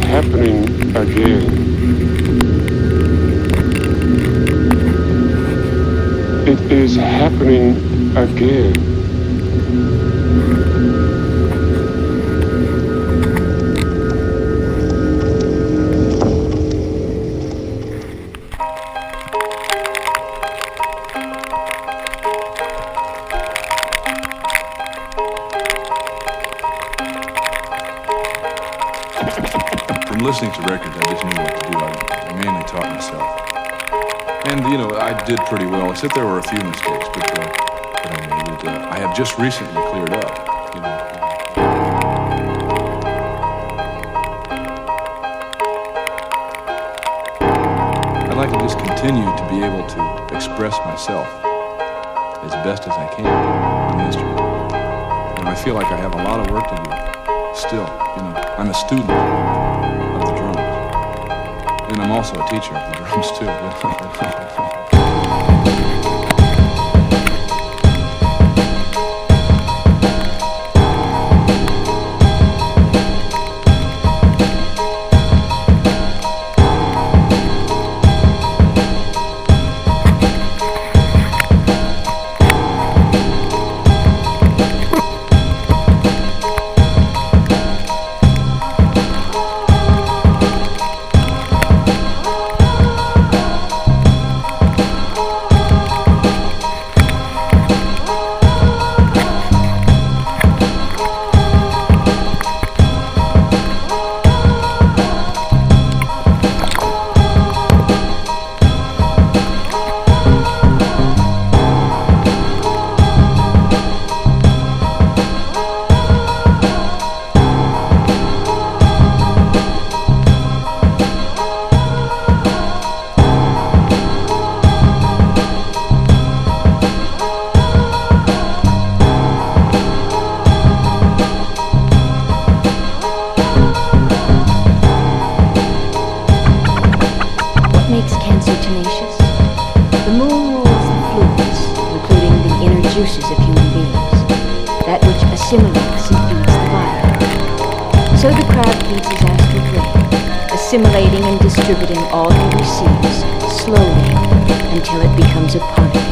happening again. It is happening again. From listening to records, I just knew what to do. I mainly taught myself. And, you know, I did pretty well, except there were a few mistakes, but I have just recently cleared up, you know. I'd like to just continue to be able to express myself as best as I can on the instrument. And I feel like I have a lot of work to do still, you know. I'm a student of the drums. And I'm also a teacher of the drums too. Assimilating and distributing all he receives, slowly, until it becomes a part of him.